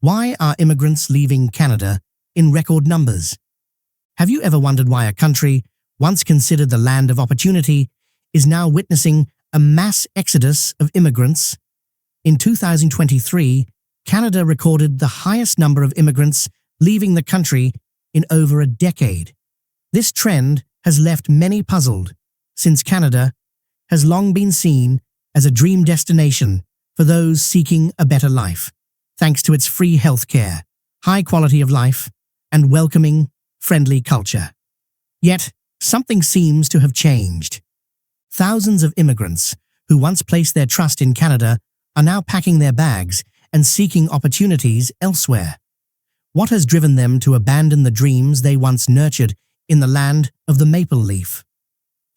Why are immigrants leaving Canada in record numbers? Have you ever wondered why a country, once considered the land of opportunity, is now witnessing a mass exodus of immigrants? In 2023, Canada recorded the highest number of immigrants leaving the country in over a decade. This trend has left many puzzled, since Canada has long been seen as a dream destination for those seeking a better life, thanks to its free healthcare, high quality of life, and welcoming, friendly culture. Yet, something seems to have changed. Thousands of immigrants who once placed their trust in Canada are now packing their bags and seeking opportunities elsewhere. What has driven them to abandon the dreams they once nurtured in the land of the maple leaf?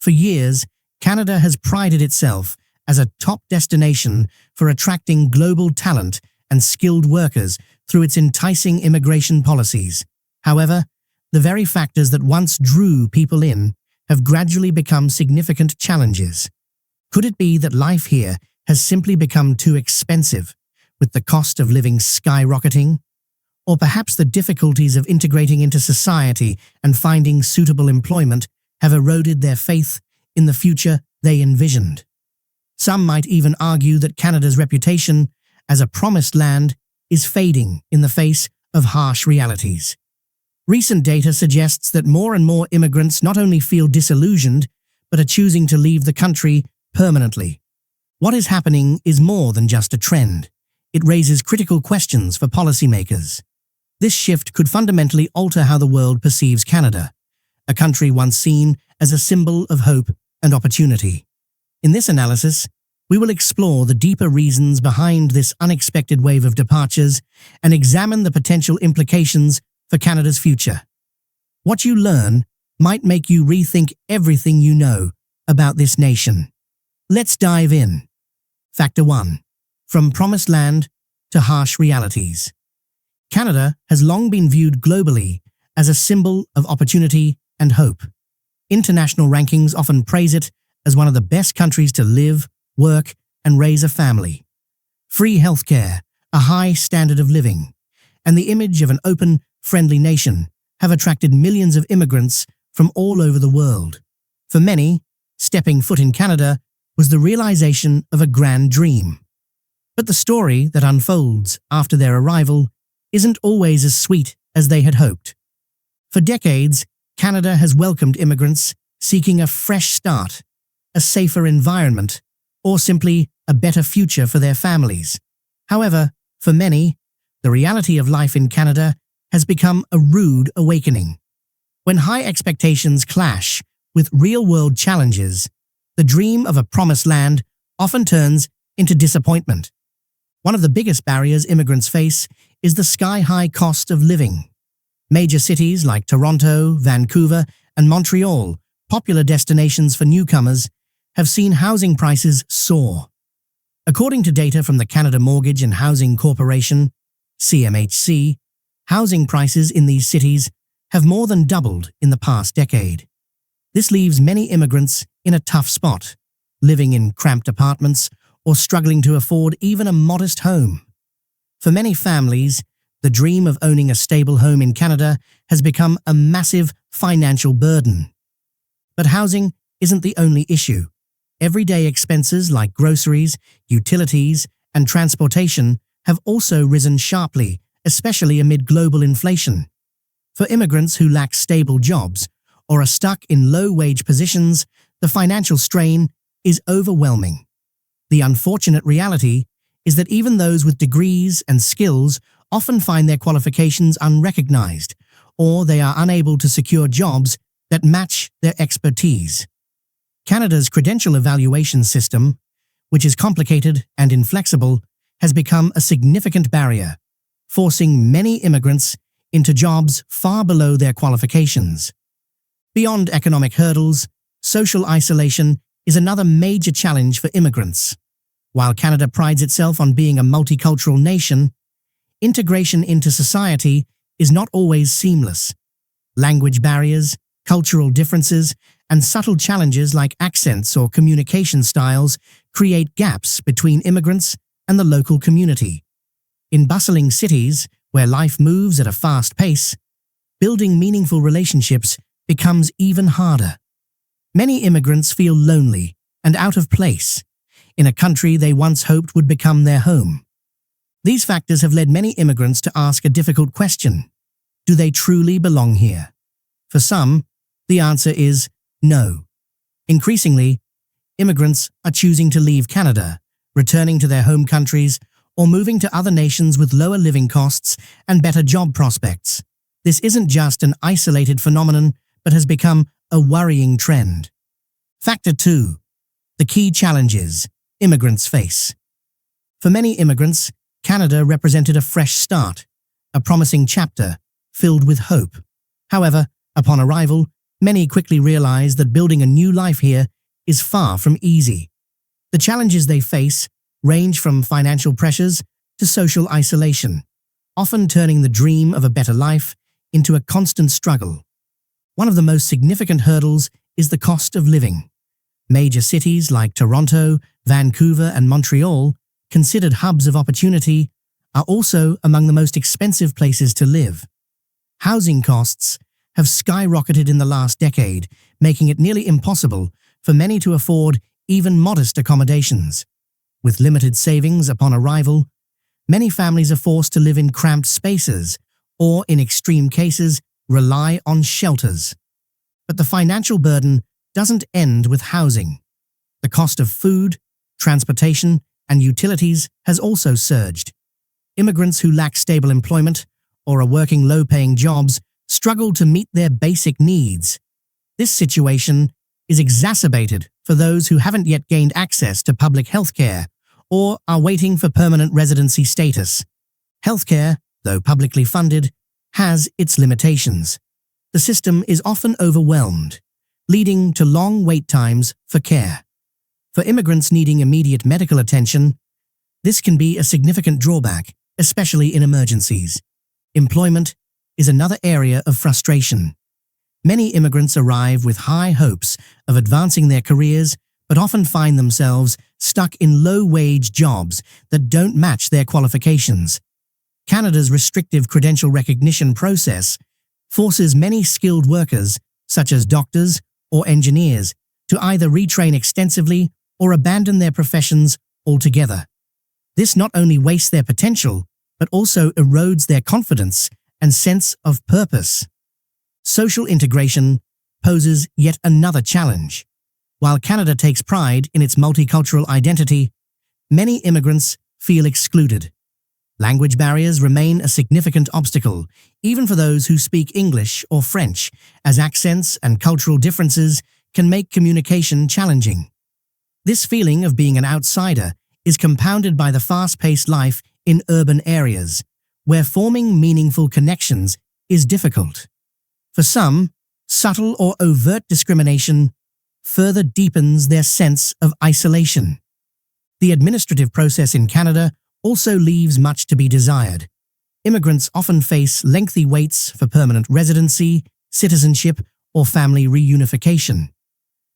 For years, Canada has prided itself as a top destination for attracting global talent and skilled workers through its enticing immigration policies. However, the very factors that once drew people in have gradually become significant challenges. Could it be that life here has simply become too expensive, with the cost of living skyrocketing? Or perhaps the difficulties of integrating into society and finding suitable employment have eroded their faith in the future they envisioned. Some might even argue that Canada's reputation as a promised land is fading in the face of harsh realities. Recent data suggests that more and more immigrants not only feel disillusioned, but are choosing to leave the country permanently. What is happening is more than just a trend. It raises critical questions for policymakers. This shift could fundamentally alter how the world perceives Canada, a country once seen as a symbol of hope and opportunity. In this analysis, we will explore the deeper reasons behind this unexpected wave of departures and examine the potential implications for Canada's future. What you learn might make you rethink everything you know about this nation. Let's dive in. Factor 1. From promised land to harsh realities. Canada has long been viewed globally as a symbol of opportunity and hope. International rankings often praise it as one of the best countries to live, work, and raise a family. Free healthcare, a high standard of living, and the image of an open, friendly nation have attracted millions of immigrants from all over the world. For many, stepping foot in Canada was the realization of a grand dream. But the story that unfolds after their arrival isn't always as sweet as they had hoped. For decades, Canada has welcomed immigrants seeking a fresh start, a safer environment, or simply a better future for their families. However, for many, the reality of life in Canada has become a rude awakening. When high expectations clash with real-world challenges, the dream of a promised land often turns into disappointment. One of the biggest barriers immigrants face is the sky-high cost of living. Major cities like Toronto, Vancouver, and Montreal, popular destinations for newcomers, have seen housing prices soar. According to data from the Canada Mortgage and Housing Corporation, CMHC, housing prices in these cities have more than doubled in the past decade. This leaves many immigrants in a tough spot, living in cramped apartments or struggling to afford even a modest home. For many families, the dream of owning a stable home in Canada has become a massive financial burden. But housing isn't the only issue. Everyday expenses like groceries, utilities, and transportation have also risen sharply, especially amid global inflation. For immigrants who lack stable jobs or are stuck in low-wage positions, the financial strain is overwhelming. The unfortunate reality is that even those with degrees and skills often find their qualifications unrecognized, or they are unable to secure jobs that match their expertise. Canada's credential evaluation system, which is complicated and inflexible, has become a significant barrier, forcing many immigrants into jobs far below their qualifications. Beyond economic hurdles, social isolation is another major challenge for immigrants. While Canada prides itself on being a multicultural nation, integration into society is not always seamless. Language barriers, cultural differences, and subtle challenges like accents or communication styles create gaps between immigrants and the local community. In bustling cities, where life moves at a fast pace, building meaningful relationships becomes even harder. Many immigrants feel lonely and out of place in a country they once hoped would become their home. These factors have led many immigrants to ask a difficult question: do they truly belong here? For some, the answer is no. Increasingly, immigrants are choosing to leave Canada, returning to their home countries, or moving to other nations with lower living costs and better job prospects. This isn't just an isolated phenomenon, but has become a worrying trend. Factor 2. The key challenges immigrants face. For many immigrants, Canada represented a fresh start, a promising chapter filled with hope. However, upon arrival, many quickly realize that building a new life here is far from easy. The challenges they face range from financial pressures to social isolation, often turning the dream of a better life into a constant struggle. One of the most significant hurdles is the cost of living. Major cities like Toronto, Vancouver, and Montreal, considered hubs of opportunity, are also among the most expensive places to live. Housing costs have skyrocketed in the last decade, making it nearly impossible for many to afford even modest accommodations. With limited savings upon arrival, many families are forced to live in cramped spaces or, in extreme cases, rely on shelters. But the financial burden doesn't end with housing. The cost of food, transportation, and utilities has also surged. Immigrants who lack stable employment or are working low-paying jobs struggle to meet their basic needs. This situation is exacerbated for those who haven't yet gained access to public healthcare or are waiting for permanent residency status. Healthcare, though publicly funded, has its limitations. The system is often overwhelmed, leading to long wait times for care. For immigrants needing immediate medical attention, this can be a significant drawback, especially in emergencies. Employment is another area of frustration. Many immigrants arrive with high hopes of advancing their careers, but often find themselves stuck in low-wage jobs that don't match their qualifications. Canada's restrictive credential recognition process forces many skilled workers, such as doctors or engineers, to either retrain extensively or abandon their professions altogether. This not only wastes their potential, but also erodes their confidence and sense of purpose. Social integration poses yet another challenge. While Canada takes pride in its multicultural identity, many immigrants feel excluded. Language barriers remain a significant obstacle, even for those who speak English or French, as accents and cultural differences can make communication challenging. This feeling of being an outsider is compounded by the fast-paced life in urban areas, where forming meaningful connections is difficult. For some, subtle or overt discrimination further deepens their sense of isolation. The administrative process in Canada also leaves much to be desired. Immigrants often face lengthy waits for permanent residency, citizenship, or family reunification.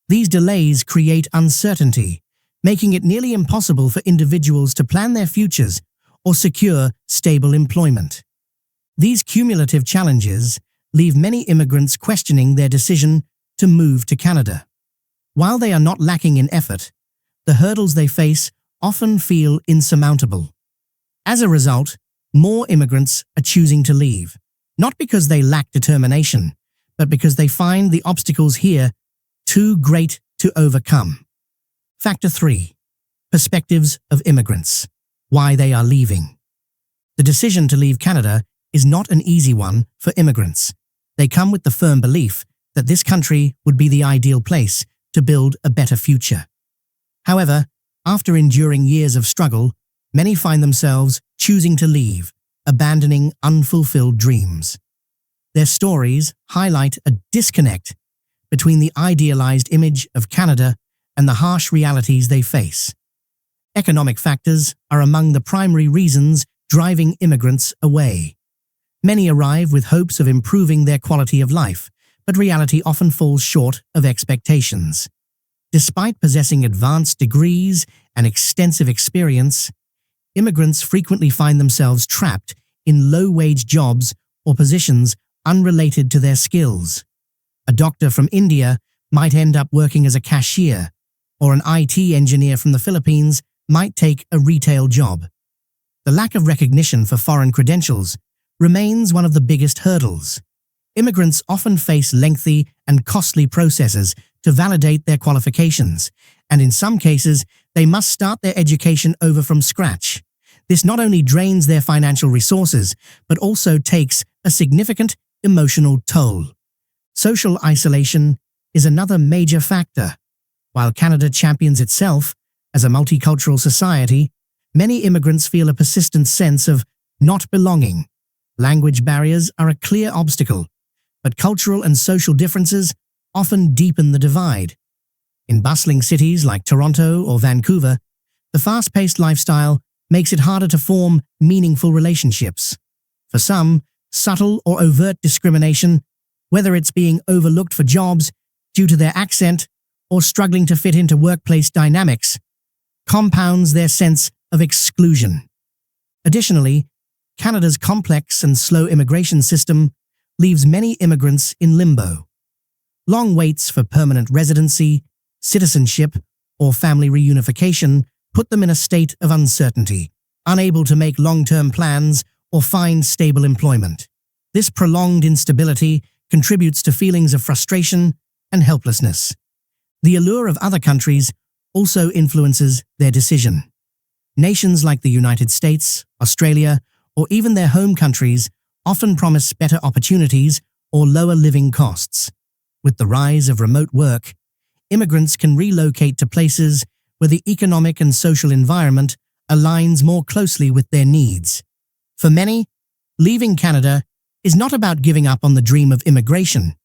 These delays create uncertainty, making it nearly impossible for individuals to plan their futures or secure stable employment. These cumulative challenges leave many immigrants questioning their decision to move to Canada. While they are not lacking in effort, the hurdles they face often feel insurmountable. As a result, more immigrants are choosing to leave, not because they lack determination, but because they find the obstacles here too great to overcome. Factor 3. Perspectives of immigrants. Why they are leaving. The decision to leave Canada is not an easy one for immigrants. They come with the firm belief that this country would be the ideal place to build a better future. However, after enduring years of struggle, many find themselves choosing to leave, abandoning unfulfilled dreams. Their stories highlight a disconnect between the idealized image of Canada and the harsh realities they face. Economic factors are among the primary reasons driving immigrants away. Many arrive with hopes of improving their quality of life, but reality often falls short of expectations. Despite possessing advanced degrees and extensive experience, immigrants frequently find themselves trapped in low-wage jobs or positions unrelated to their skills. A doctor from India might end up working as a cashier, or an IT engineer from the Philippines might take a retail job. The lack of recognition for foreign credentials remains one of the biggest hurdles. Immigrants often face lengthy and costly processes to validate their qualifications, and in some cases, they must start their education over from scratch. This not only drains their financial resources, but also takes a significant emotional toll. Social isolation is another major factor. While Canada champions itself as a multicultural society, many immigrants feel a persistent sense of not belonging. Language barriers are a clear obstacle, but cultural and social differences often deepen the divide. In bustling cities like Toronto or Vancouver, the fast-paced lifestyle makes it harder to form meaningful relationships. For some, subtle or overt discrimination, whether it's being overlooked for jobs due to their accent or struggling to fit into workplace dynamics, compounds their sense of exclusion. Additionally, Canada's complex and slow immigration system leaves many immigrants in limbo. Long waits for permanent residency, citizenship, or family reunification put them in a state of uncertainty, unable to make long-term plans or find stable employment. This prolonged instability contributes to feelings of frustration and helplessness. The allure of other countries also influences their decision. Nations like the United States, Australia, or even their home countries often promise better opportunities or lower living costs. With the rise of remote work, immigrants can relocate to places where the economic and social environment aligns more closely with their needs. For many, leaving Canada is not about giving up on the dream of immigration,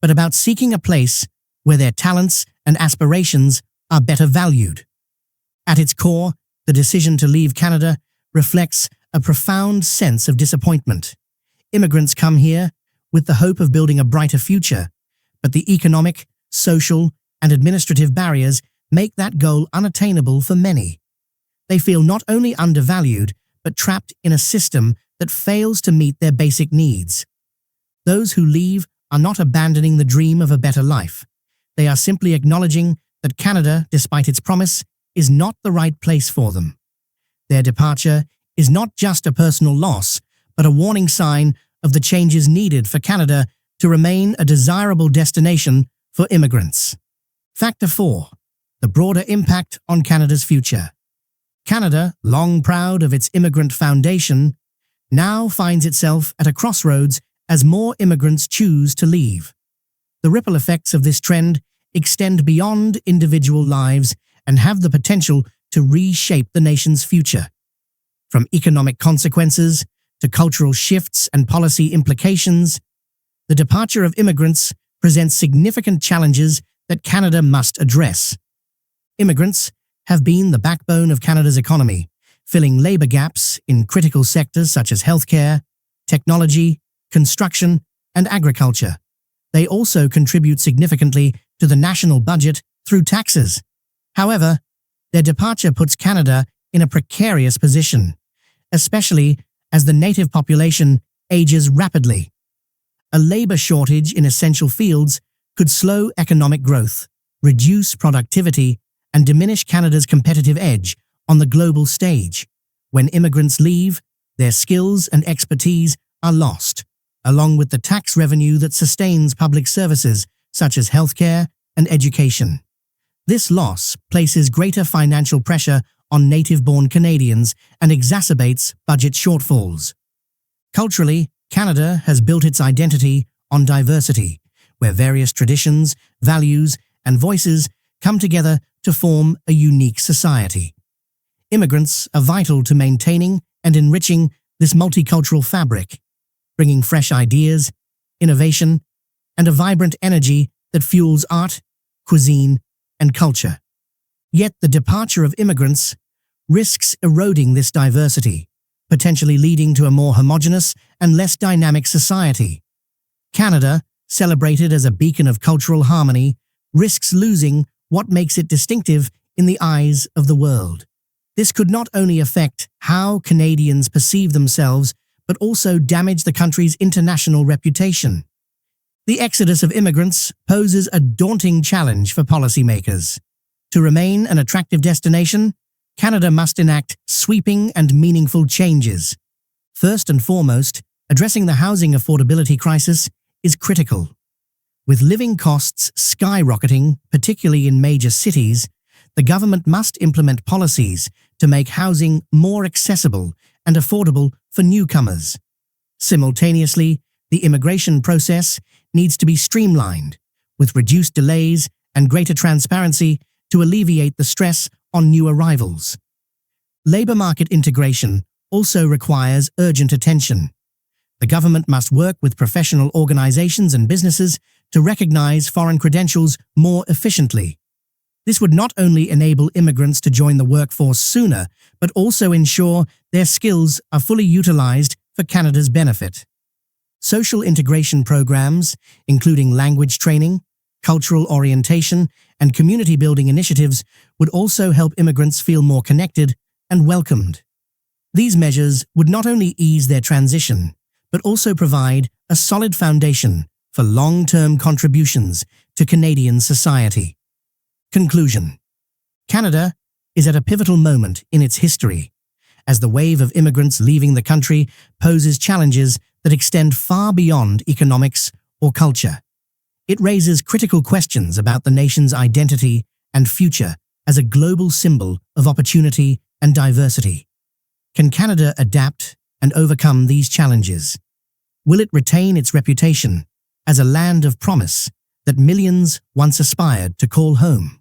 but about seeking a place where their talents and aspirations are better valued. At its core, the decision to leave Canada reflects a profound sense of disappointment. Immigrants come here with the hope of building a brighter future, but the economic, social, and administrative barriers make that goal unattainable for many. They feel not only undervalued, but trapped in a system that fails to meet their basic needs. Those who leave are not abandoning the dream of a better life. They are simply acknowledging that Canada, despite its promise, is not the right place for them. Their departure is not just a personal loss, but a warning sign of the changes needed for Canada to remain a desirable destination for immigrants. Factor 4. The broader impact on Canada's future. Canada, long proud of its immigrant foundation, now finds itself at a crossroads as more immigrants choose to leave. The ripple effects of this trend extend beyond individual lives and have the potential to reshape the nation's future. From economic consequences to cultural shifts and policy implications, the departure of immigrants presents significant challenges that Canada must address. Immigrants have been the backbone of Canada's economy, filling labour gaps in critical sectors such as healthcare, technology, construction, and agriculture. They also contribute significantly to the national budget through taxes. However, their departure puts Canada in a precarious position, especially as the native population ages rapidly. A labour shortage in essential fields could slow economic growth, reduce productivity, and diminish Canada's competitive edge on the global stage. When immigrants leave, their skills and expertise are lost, along with the tax revenue that sustains public services such as healthcare and education. This loss places greater financial pressure on native-born Canadians and exacerbates budget shortfalls. Culturally, Canada has built its identity on diversity, where various traditions, values, and voices come together to form a unique society. Immigrants are vital to maintaining and enriching this multicultural fabric, bringing fresh ideas, innovation, and a vibrant energy that fuels art, cuisine, and culture. Yet the departure of immigrants risks eroding this diversity, potentially leading to a more homogeneous and less dynamic society. Canada, celebrated as a beacon of cultural harmony, risks losing what makes it distinctive in the eyes of the world. This could not only affect how Canadians perceive themselves but also damage the country's international reputation. The exodus of immigrants poses a daunting challenge for policymakers. To remain an attractive destination, Canada must enact sweeping and meaningful changes. First and foremost, addressing the housing affordability crisis is critical. With living costs skyrocketing, particularly in major cities, the government must implement policies to make housing more accessible and affordable for newcomers. Simultaneously, the immigration process needs to be streamlined, with reduced delays and greater transparency to alleviate the stress on new arrivals. Labour market integration also requires urgent attention. The government must work with professional organisations and businesses to recognise foreign credentials more efficiently. This would not only enable immigrants to join the workforce sooner, but also ensure their skills are fully utilised for Canada's benefit. Social integration programs, including language training, cultural orientation, and community-building initiatives, would also help immigrants feel more connected and welcomed. These measures would not only ease their transition, but also provide a solid foundation for long-term contributions to Canadian society. Conclusion. Canada is at a pivotal moment in its history, as the wave of immigrants leaving the country poses challenges that extend far beyond economics or culture. It raises critical questions about the nation's identity and future as a global symbol of opportunity and diversity. Can Canada adapt and overcome these challenges? Will it retain its reputation as a land of promise that millions once aspired to call home?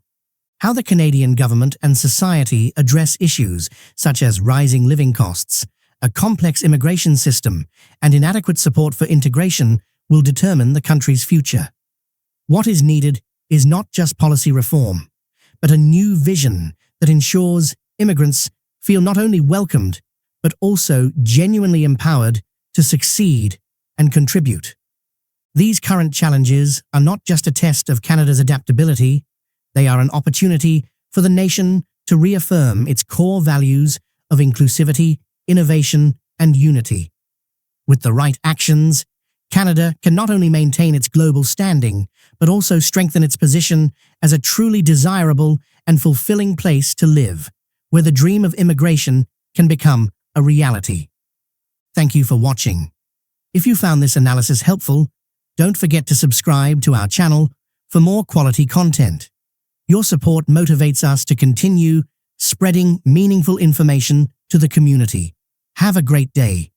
How the Canadian government and society address issues such as rising living costs, a complex immigration system, and inadequate support for integration will determine the country's future. What is needed is not just policy reform, but a new vision that ensures immigrants feel not only welcomed, but also genuinely empowered to succeed and contribute. These current challenges are not just a test of Canada's adaptability, they are an opportunity for the nation to reaffirm its core values of inclusivity, innovation, and unity. With the right actions, Canada can not only maintain its global standing, but also strengthen its position as a truly desirable and fulfilling place to live, where the dream of immigration can become a reality. Thank you for watching. If you found this analysis helpful, don't forget to subscribe to our channel for more quality content. Your support motivates us to continue spreading meaningful information to the community. Have a great day.